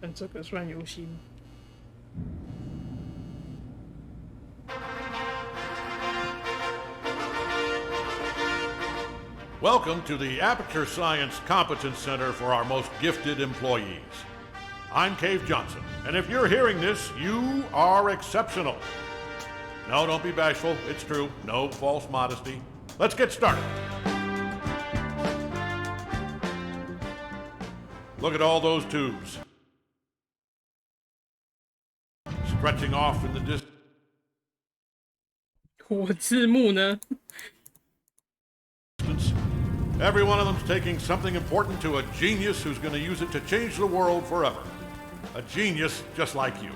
但这个算游戏吗？ Welcome to the Aperture Science Competence Center for our most gifted employees. I'm Cave Johnson, and if you're hearing this, you are exceptional. No, don't be bashful. It's true. No false modesty. Let's get started. Look at all those tubes. Stretching off in the distance. 我字幕呢？ Every one of them's taking something important to a genius who's going to use it to change the world forever. A genius just like you.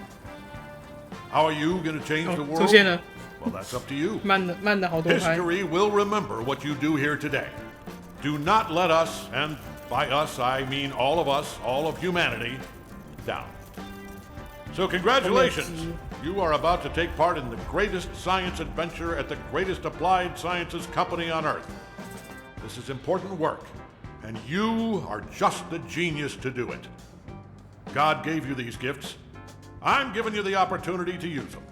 How are you going to change the world? 出现了。 Well, that's up to you. 慢了好多拍。 History will remember what you do here today. Do not let us, and by us I mean all of us, all of humanity, down. So congratulations. You are about to take part in the greatest science adventure at the greatest applied sciences company on Earth. This is important work, and you are just the genius to do it. God gave you these gifts. I'm giving you the opportunity to use them.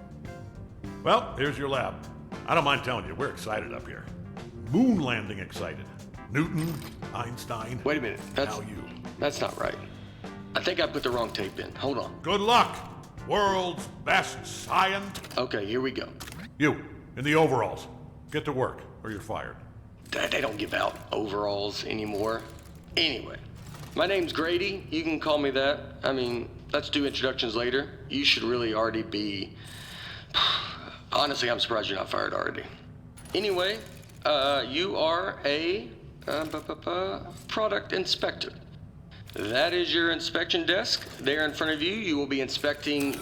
Well, here's your lab. I don't mind telling you, we're excited up here. Moon landing excited. Newton, Einstein. Wait a minute. Now you. That's not right. I think I put the wrong tape in. Hold on. Good luck, world's best science. Okay, here we go. You, in the overalls. Get to work, or you're fired. They don't give out overalls anymore. Anyway, my name's Grady. You can call me that. I mean, let's do introductions later. You should really already be... Honestly, I'm surprised you're not fired already. Anyway, you are a product inspector. That is your inspection desk. There in front of you, you will be inspecting...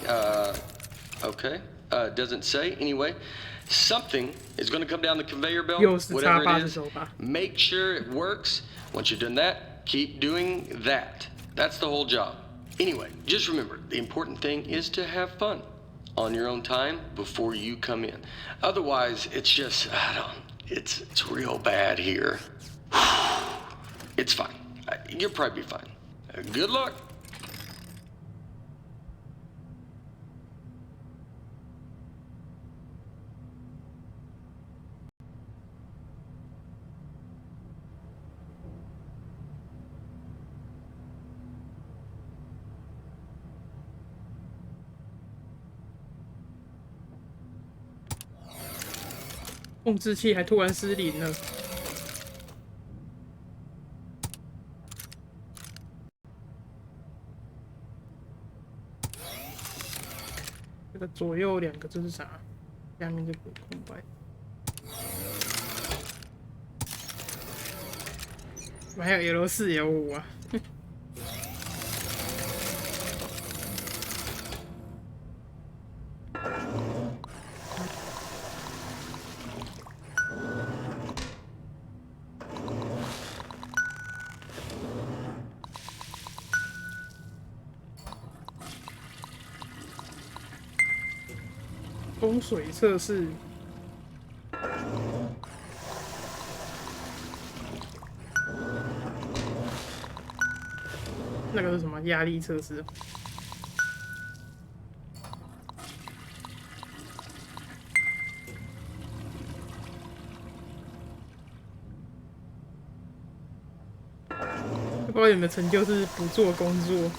okay, doesn't say. Anyway... Something is going to come down the conveyor belt, whatever it is. Make sure it works. Once you've done that, keep doing that. That's the whole job. Anyway, just remember, the important thing is to have fun on your own time before you come in. Otherwise, it's just, it's real bad here. It's fine. You'll probably be fine. Good luck. 控制器还突然失灵了。这个左右两个这是啥？下面这个空白。还有 L4、L5 啊。风水测试，那个是什么压力测试？不知道有没有成就是不做工作。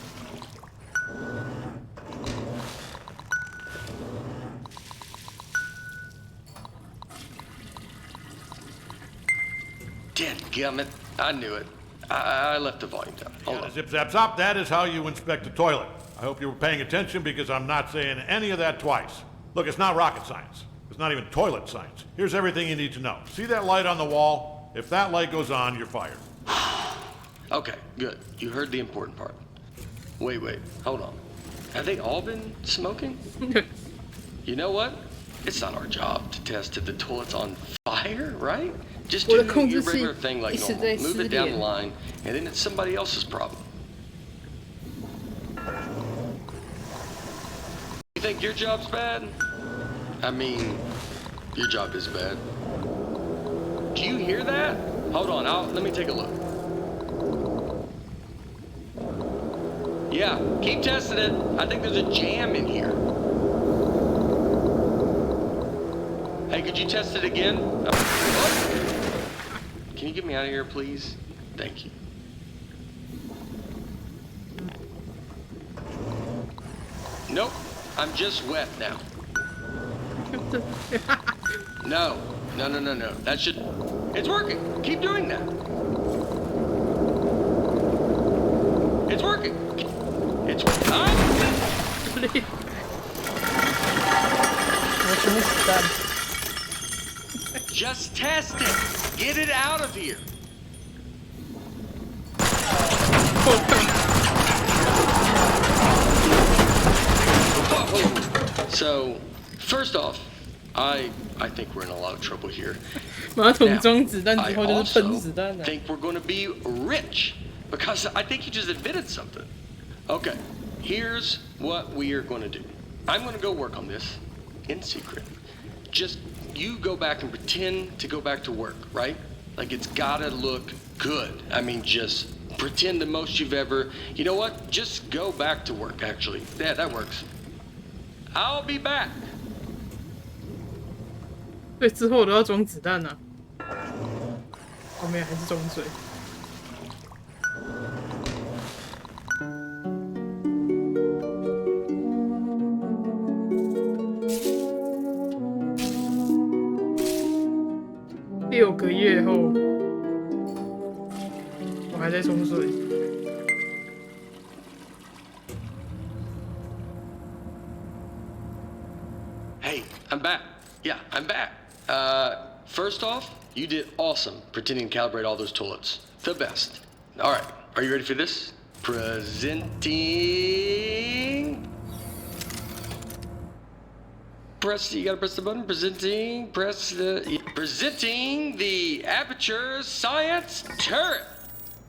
Gummit. I knew it. I left the volume down. Hold on. Zip, zap, zop. That is how you inspect a toilet. I hope you were paying attention because I'm not saying any of that twice. Look, it's not rocket science. It's not even toilet science. Here's everything you need to know. See that light on the wall? If that light goes on, you're fired. Okay, good. You heard the important part. Wait. Hold on. Have they all been smoking? You know what? It's not our job to test if the toilet's on fire, right? Just do your regular thing like normal. Move it down the line, and then it's somebody else's problem. You think your job's bad? I mean, your job is bad. Do you hear that? Hold on, let me take a look. Yeah, keep testing it. I think there's a jam in here. Hey, could you test it again? Oh. Can you get me out of here, please? Thank you. Nope, I'm just wet now. No. That should... It's working. Keep doing that. It's working. It's working. Just test it. Get it out of here. So, first off, I think we're in a lot of trouble here. 马桶装子弹 I 之后就是喷子弹 also 了。 think we're going to be rich because I think you just admitted something. Okay, here's what we are going to do. I'm going to go work on this in secret. Just you go back and pretend to go back to work, right? Like it's gotta look good. I mean, just pretend the most you've ever. You know what? Just go back to work. Actually, yeah, that works. I'll be back. 对，之后我都要装子弹啊。后面还是装水。6个月后，我还在冲水。Hey, I'm back. Yeah, I'm back. First off, you did awesome pretending to calibrate all those toilets. The best. All right, are you ready for this? Presenting. You gotta press the button. Presenting the Aperture Science Turret.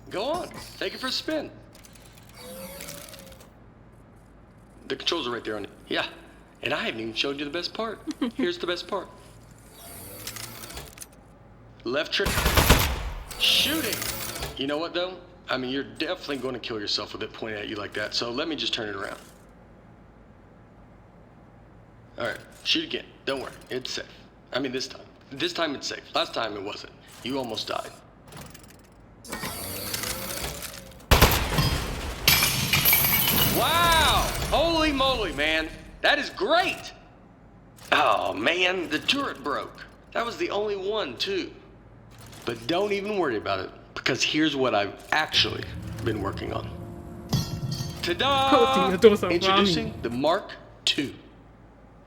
Go on, take it for a spin. The controls are right there on it. Yeah, and I haven't even showed you the best part. Here's the best part. Left trigger. Shooting. You know what though? I mean, you're definitely going to kill yourself with it pointed at you like that. So let me just turn it around. All right, shoot again. Don't worry, it's safe. I mean, this time. This time it's safe. Last time it wasn't. You almost died. Wow! Holy moly, man. That is great! Oh, man, the turret broke. That was the only one, too. But don't even worry about it, because here's what I've actually been working on. Ta-da! Introducing the Mark II.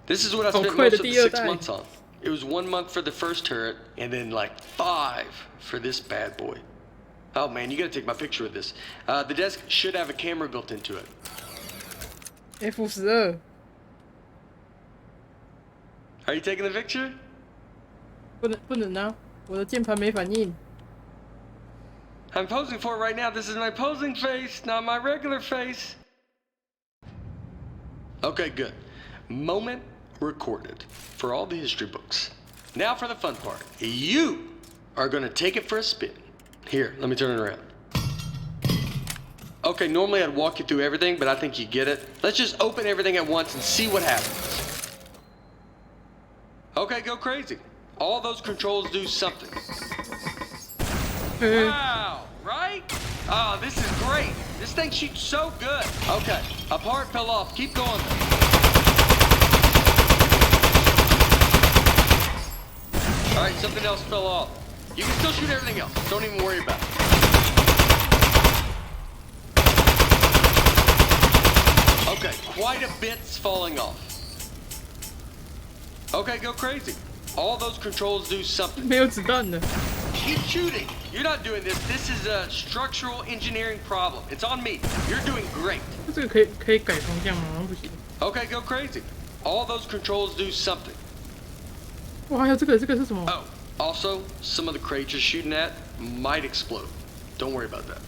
This is what I spent most of the 6 months on. It was 1 month for the first turret, and then like 5 for this bad boy. Oh man, you gotta take my picture with this. The desk should have a camera built into it. F12。Are you taking the picture? 不能啊，我的键盘没反应。I'm posing for it right now. This is my posing face, not my regular face. Okay, good. Moment recorded for all the history books. Now for the fun part. You are going to take it for a spin. Here, let me turn it around. Okay, normally I'd walk you through everything, but I think you get it. Let's just open everything at once and see what happens. Okay, go crazy. All those controls do something. Wow, right? Oh, this is great. This thing shoots so good. Okay, a part fell off. Keep going. All right, something else fell off. You can still shoot everything else. Don't even worry about it. Okay, quite a bit's falling off. Okay, go crazy. All those controls do something. 没有子弹的。 Keep shooting. You're not doing this. This is a structural engineering problem. It's on me. You're doing great. 这个可以改方向吗？好像不行。 Okay, go crazy. All those controls do something. 哇，还有这个是什么？ Oh, also, some of the crates you're shooting at might explode. Don't worry about that.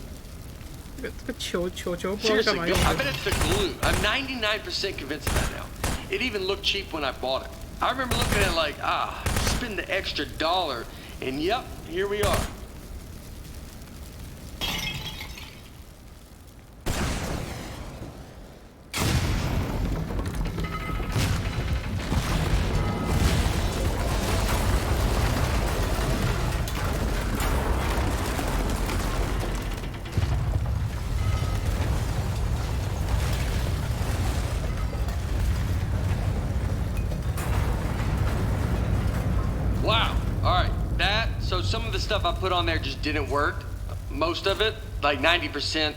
这个球不知道 Seriously, 干嘛用 I 的。 bet it's the glue. I'm 99% convinced of that now. It even looked cheap when I bought it. I remember looking at it like, spend the extra $1, and yep, here we are. stuff I put on there just didn't work. Most of it, like 90%,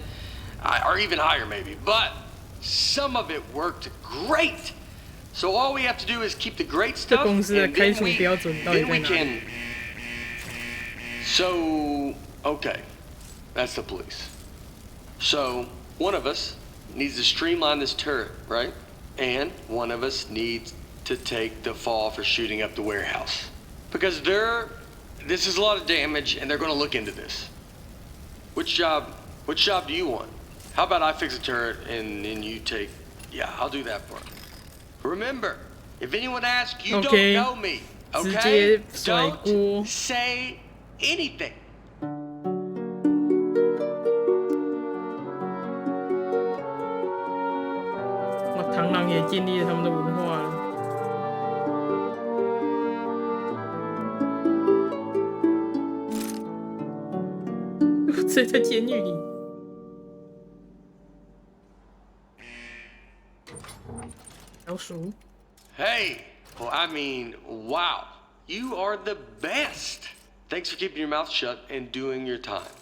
or even higher maybe. But some of it worked great. So all we have to do is keep the great stuff, and then we can. So, okay, that's the police. So one of us needs to streamline this turret, right? And one of us needs to take the fall for shooting up the warehouse. Because this is a lot of damage, and they're gonna look into this. Which job do you want? How about I fix a turret, and then you take, yeah, I'll do that part. Remember, if anyone asks, you don't know me, okay? Don't say anything. 螳螂也建立了他们的文化了。这在监狱里。老鼠。Hey, well, I mean, wow, you are the best. Thanks for keeping your mouth shut and doing your time.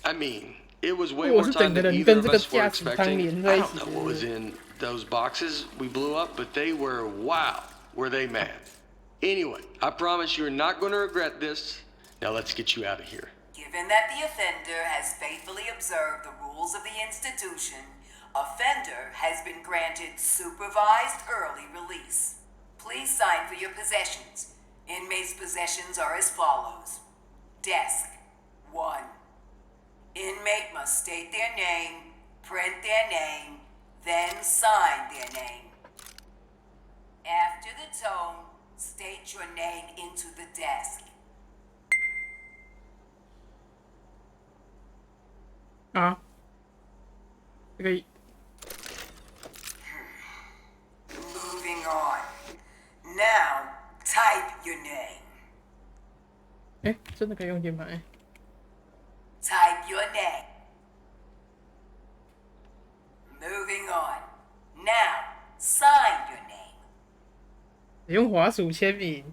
I mean, it was way more time than either of us were expecting. I don't know what was in those boxes we blew up, but they were, wow, were they mad. Anyway, I promise you're not going to regret this. Now let's get you out of here. Given that the offender has faithfully observed the rules of the institution, offender has been granted supervised early release. Please sign for your possessions. Inmates' possessions are as follows. Desk, 1. Inmate must state their name, print their name, then sign their name. After the tone, state your name into the desk. Ah. Okay. Moving on. Now, type your name. 真的可以用键盘。Type your name. Moving on. Now, sign your name. 用滑鼠签名。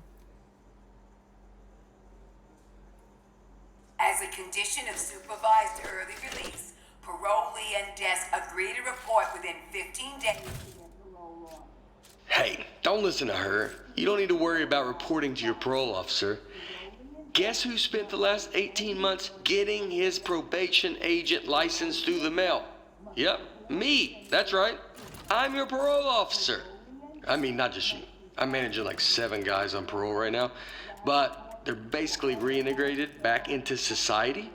As a condition of supervised early release, parolee and desk agree to report within 15 days. Hey, don't listen to her. You don't need to worry about reporting to your parole officer. Guess who spent the last 18 months getting his probation agent license through the mail? Yep, me. That's right. I'm your parole officer. I mean, not just you. I'm managing like 7 guys on parole right now, but they're basically reintegrated back into society.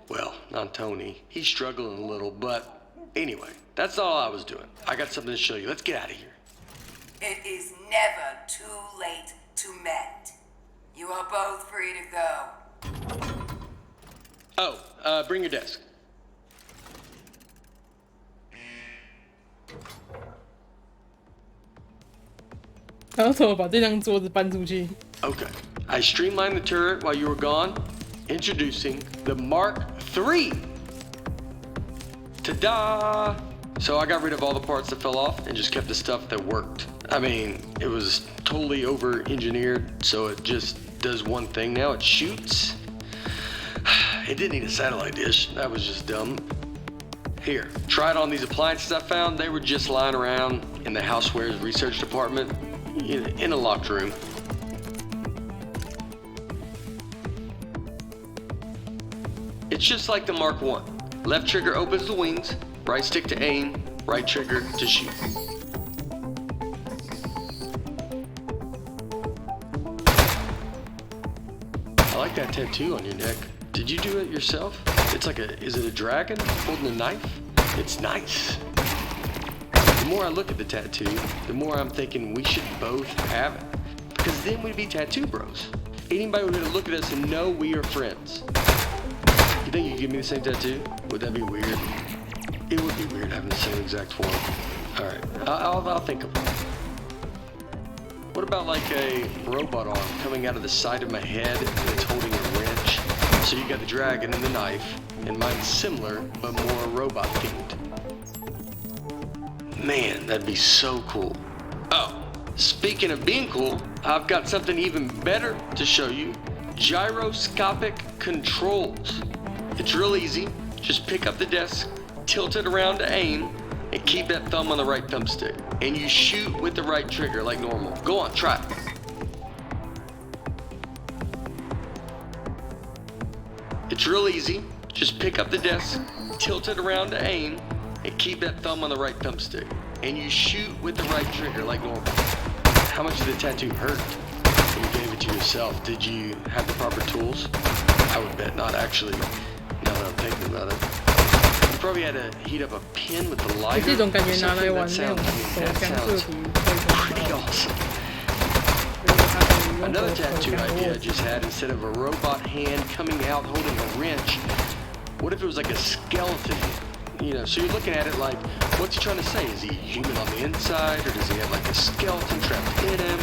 Well, not Tony. He's struggling a little, but anyway, that's all I was doing. I got something to show you. Let's get out of here. It is never too late to mend. You are both free to go. Oh, bring your desk. Okay. I streamlined the turret while you were gone. Introducing the Mark III. Ta-da! So I got rid of all the parts that fell off and just kept the stuff that worked. I mean, it was totally over-engineered, so it just does one thing now. It shoots. It didn't need a satellite dish. That was just dumb. Here, try it on these appliances I found. They were just lying around in the housewares research department in a locked room. It's just like the Mark I. Left trigger opens the wings, right stick to aim, right trigger to shoot. I like that tattoo on your neck. Did you do it yourself? It's like is it a dragon holding a knife? It's nice. The more I look at the tattoo, the more I'm thinking we should both have it. Because then we'd be tattoo bros. Anybody would look at us and know we are friends. You think you could give me the same tattoo? Would that be weird? It would be weird having the same exact form. Alright, I'll think of it. What about like a robot arm coming out of the side of my head and it's holding a wrench? So you got the dragon and the knife, and mine's similar, but more robot themed. Man, that'd be so cool. Oh, speaking of being cool, I've got something even better to show you. gyroscopic controls. It's real easy. Just pick up the desk, tilt it around to aim, and keep that thumb on the right thumbstick. And you shoot with the right trigger like normal. Go on, try it. It's real easy. Just pick up the desk, tilt it around to aim, and keep that thumb on the right thumbstick. And you shoot with the right trigger like normal. How much did the tattoo hurt when you gave it to yourself? Did you have the proper tools? I would bet not, actually, now that I'm thinking about it. You probably had to heat up a pin with the lighter. 这种感觉拿来玩 That 那种 sounds 手枪射击会 pretty 更好。 awesome. 所以它可以用 Another 手 tattoo 枪 idea I 握 just had, instead of a robot hand coming out holding a wrench, what if it was like a skeleton? You know, so you're looking at it like, what's he trying to say? Is he human on the inside, or does he have like a skeleton trapped in him?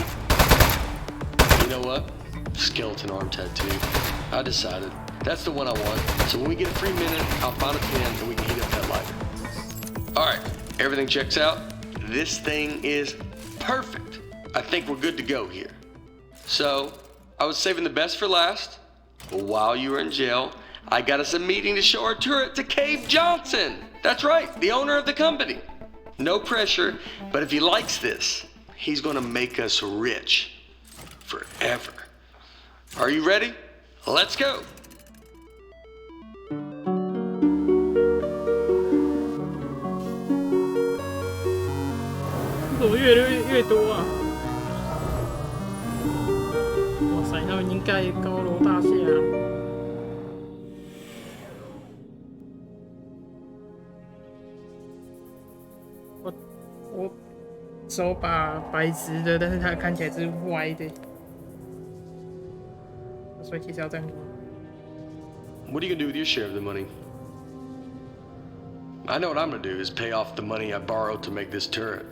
You know what? Skeleton arm tattoo. I decided. That's the one I want. So when we get a free minute, I'll find a pen and we can heat up that lighter. Alright, everything checks out. This thing is perfect. I think we're good to go here. So, I was saving the best for last. But while you were in jail, I got us a meeting to show our turret to Cave Johnson. That's right, the owner of the company. No pressure, but if he likes this, he's gonna make us rich. Forever. Are you ready? Let's go. 怎么越多啊？哇塞，他们已经盖高楼大厦了。我手把白直的，但是它看起来是歪的，所以其实要这样。 What are you gonna do with your share of the money? I know what I'm gonna do is pay off the money I borrowed to make this turret.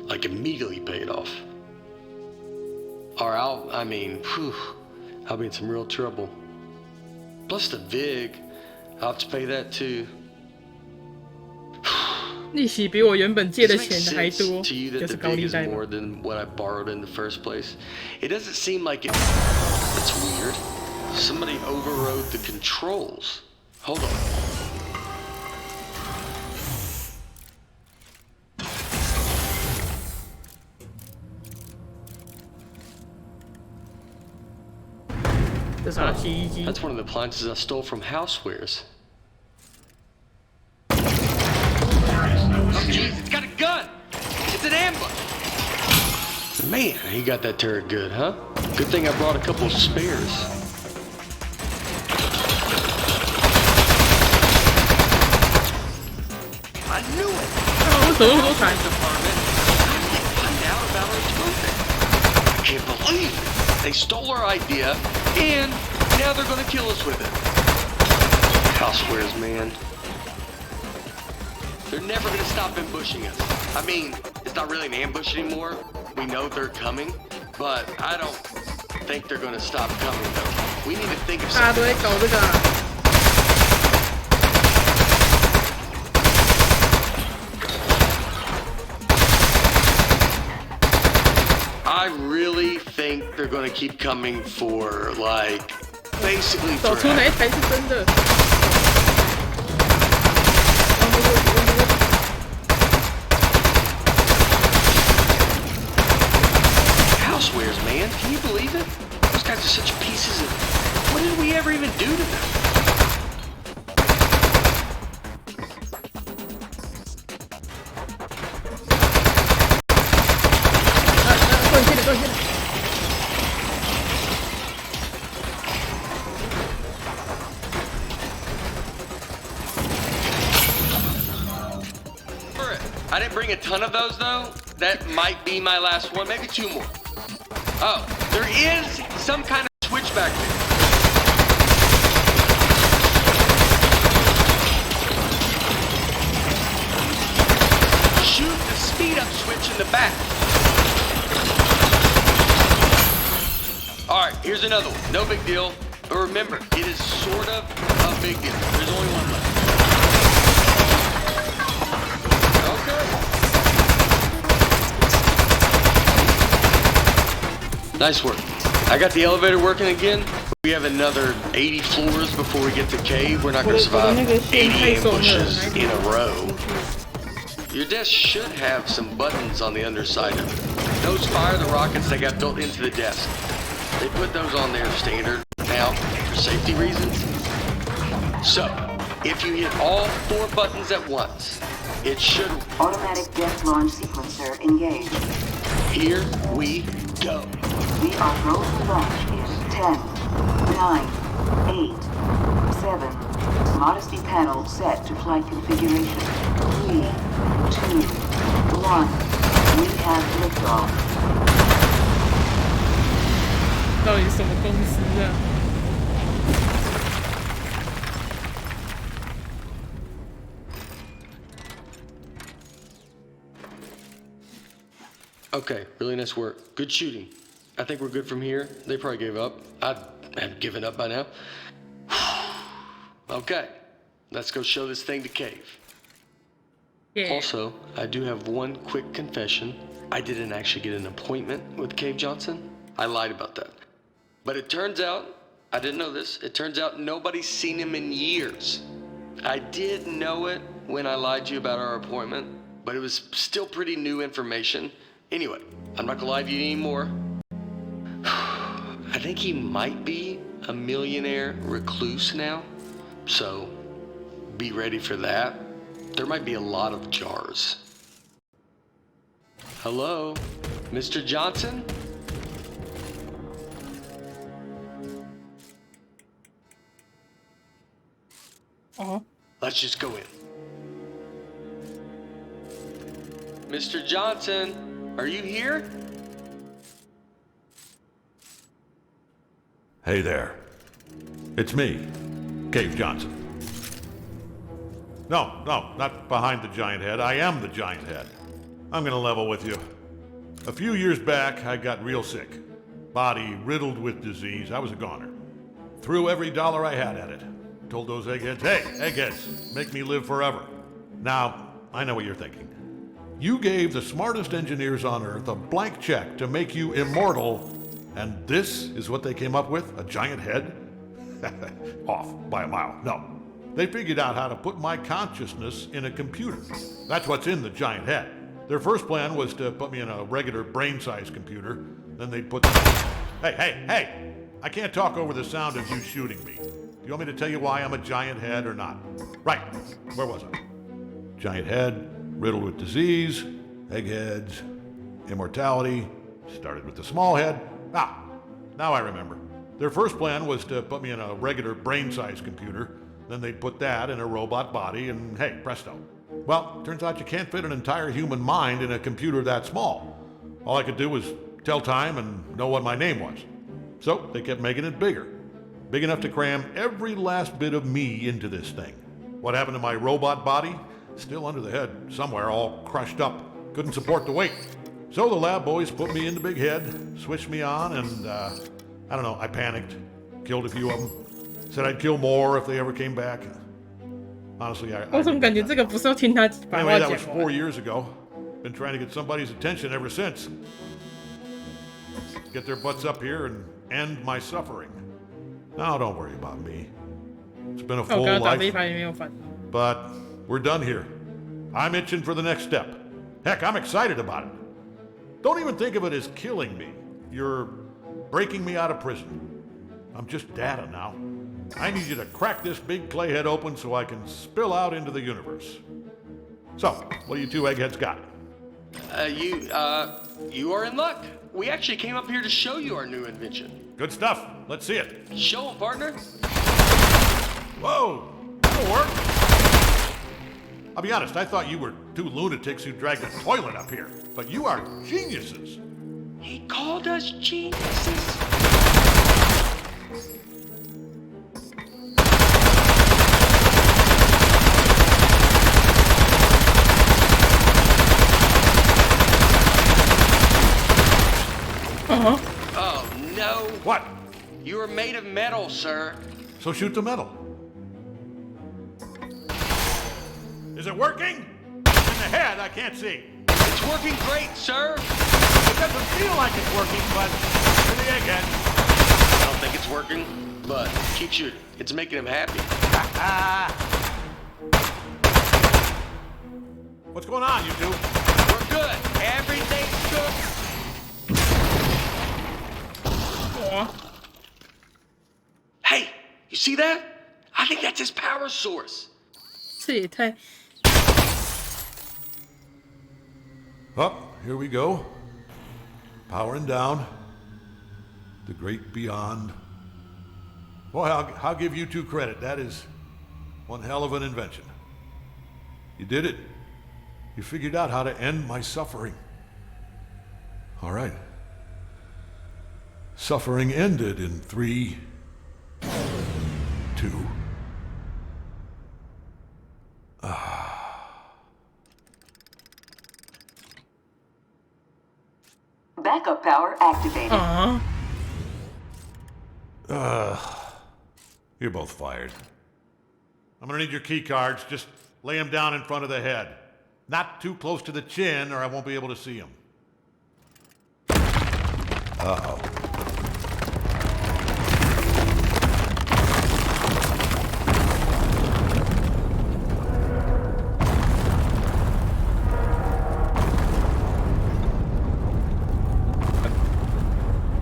Like immediately pay it off. Or I'll be in some real trouble. Plus the VIG, I'll have to pay that too. 利息比我原本借的 Does it make 钱还 sense 多， to you 就 that 是 the 高 VIG 利 is 贷嘛。 more than what I borrowed in the first place? It doesn't seem like it. That's weird. Somebody overrode the controls. Hold on. That's one of the appliances I stole from Housewares. Oh, jeez, it's got a gun! It's an ambush! Man, he got that turret good, huh? Good thing I brought a couple of spares. I knew it! Find out about our spoofing. I can't believe it! They stole our idea, and now they're gonna kill us with it. Housewares, man. They're never gonna stop ambushing us. I mean, it's not really an ambush anymore. We know they're coming, but I don't think they're gonna stop coming though. We need to think of something. I really think they're gonna keep coming for, like, basically forever. Housewares, man. Can you believe it? Those guys are such pieces of... What did we ever even do to them? I didn't bring a ton of those though. That might be my last one, maybe two more. Oh, there is some kind of switch back there. Shoot the speed up switch in the back. Alright, here's another one. No big deal. But remember, it is sort of a big deal. There's only one left. Nice work. I got the elevator working again. We have another 80 floors before we get to cave. We're not going to survive 80 ambushes in a row. Your desk should have some buttons on the underside of it. Those fire the rockets that got built into the desk. They put those on there standard now for safety reasons. So, if you hit all 4 buttons at once, it should... Automatic desk launch sequencer engaged. Here we go. We are go to launch in 10, 9, 8, 7. Modesty panel set to flight configuration. 3, 2, 1. We have liftoff. 到底什么公司啊？ Okay, really nice work. Good shooting. I think we're good from here. They probably gave up. I have given up by now. Okay, let's go show this thing to Cave. Yeah. Also, I do have one quick confession. I didn't actually get an appointment with Cave Johnson. I lied about that. But it turns out, I didn't know this, it turns out nobody's seen him in years. I did know it when I lied to you about our appointment, but it was still pretty new information. Anyway, I'm not gonna lie to you anymore. I think he might be a millionaire recluse now, so be ready for that. There might be a lot of jars. Hello, Mr. Johnson? Let's just go in. Mr. Johnson, are you here? Hey there. It's me, Cave Johnson. No, not behind the giant head. I am the giant head. I'm gonna level with you. A few years back, I got real sick. Body riddled with disease. I was a goner. Threw every dollar I had at it. Told those eggheads, hey, eggheads, make me live forever. Now, I know what you're thinking. You gave the smartest engineers on Earth a blank check to make you immortal, and this is what they came up with? A giant head? Off by a mile. No. They figured out how to put my consciousness in a computer. That's what's in the giant head. Their first plan was to put me in a regular brain-sized computer. Then they'd put... Hey! I can't talk over the sound of you shooting me. Do you want me to tell you why I'm a giant head or not? Right. Where was I? Giant head, riddled with disease, eggheads, immortality. Started with the small head. Now I remember. Their first plan was to put me in a regular brain-sized computer. Then they'd put that in a robot body, and hey, presto. Well, turns out you can't fit an entire human mind in a computer that small. All I could do was tell time and know what my name was. So they kept making it bigger. Big enough to cram every last bit of me into this thing. What happened to my robot body? Still under the head somewhere, all crushed up. Couldn't support the weight. So the lab boys put me in the big head, switched me on, and I don't know, I panicked. Killed a few of them. Said I'd kill more if they ever came back. Honestly, I 我怎么感觉这个不是要听他把话 Anyway, 讲 that was 完 4 years ago. Been trying to get somebody's attention ever since. Get their butts up here and end my suffering. Now, don't worry about me. It's been a 我 full 刚刚打这一 life, 盘也没有反应。 but we're done here. I'm itching for the next step. Heck, I'm excited about it. Don't even think of it as killing me. You're breaking me out of prison. I'm just data now. I need you to crack this big clay head open so I can spill out into the universe. So, what do you two eggheads got? You are in luck. We actually came up here to show you our new invention. Good stuff. Let's see it. Show 'em, partner. Whoa! That'll work. I'll be honest, I thought you were two lunatics who dragged a toilet up here. But you are geniuses. He called us geniuses. Oh, no. What? You are made of metal, sir. So shoot the metal. Is it working? In the head, I can't see. It's working great, sir. It doesn't feel like it's working, but for the egghead. think it's working, but keep shooting. It's making him happy. What's going on, you two? We're good. Everything's good. Aw, Hey, you see that? I think that's his power source. 这也太…… Up, here we go. Powering down. The great beyond. Boy, I'll give you two credit. That is one hell of an invention. You did it. You figured out how to end my suffering. All right. Suffering ended in 3, 2. Backup power activated. You're both fired. I'm gonna need your key cards. Just lay them down in front of the head. Not too close to the chin, or I won't be able to see them. Uh-oh.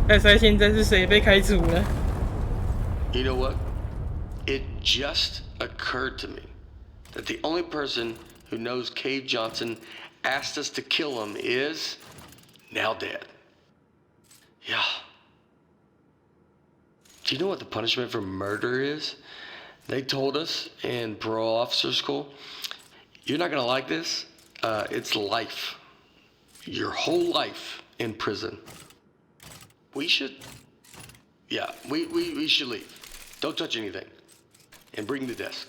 看猜现在是谁被开除了？ You know what? It just occurred to me that the only person who knows Cave Johnson asked us to kill him is now dead. Yeah. Do you know what the punishment for murder is? They told us in parole officer school, you're not gonna like this. It's life. Your whole life in prison. We should, yeah, we should leave. Don't touch anything. And bring the desk.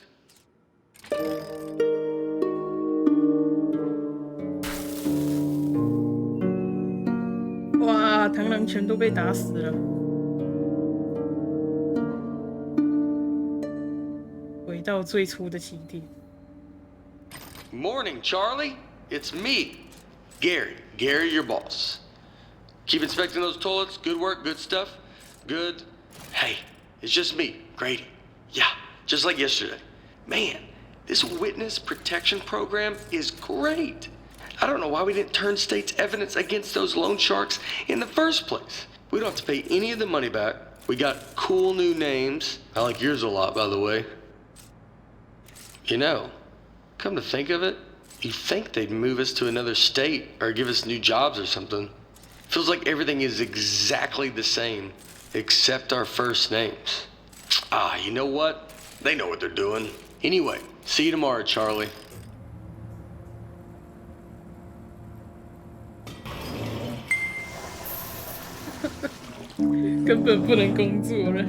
哇，螳螂全都被打死了。回到最初的起点。 Morning, Charlie. It's me, Gary. Gary, your boss. Keep inspecting those toilets. Good work, good stuff. Good. Hey, it's just me, Grady. Yeah, just like yesterday. Man, this witness protection program is great. I don't know why we didn't turn state's evidence against those loan sharks in the first place. We don't have to pay any of the money back. We got cool new names. I like yours a lot, by the way. You know, come to think of it, you'd think they'd move us to another state or give us new jobs or something. Feels like everything is exactly the same, except our first names. Ah, you know what? They know what they're doing. Anyway, see you tomorrow, Charlie. 根本不能工作了。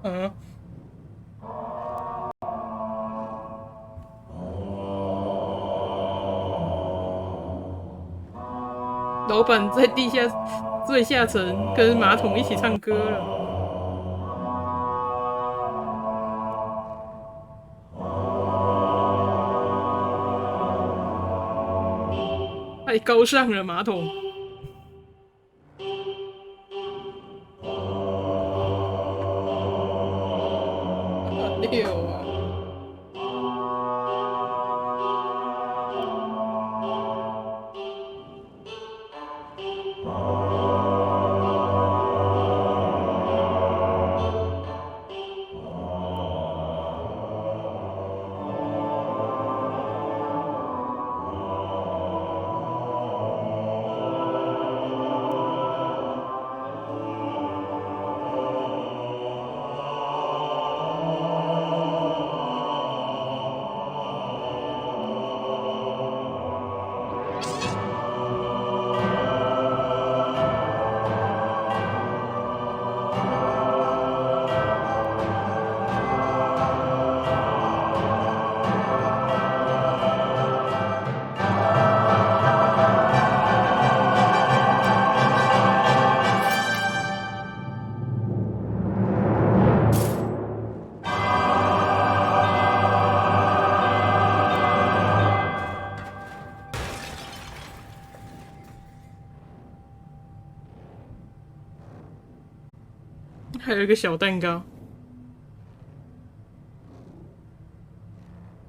嗯，老板在地下最下层跟马桶一起唱歌了。太高尚了，马桶。六啊！还有一个小蛋糕。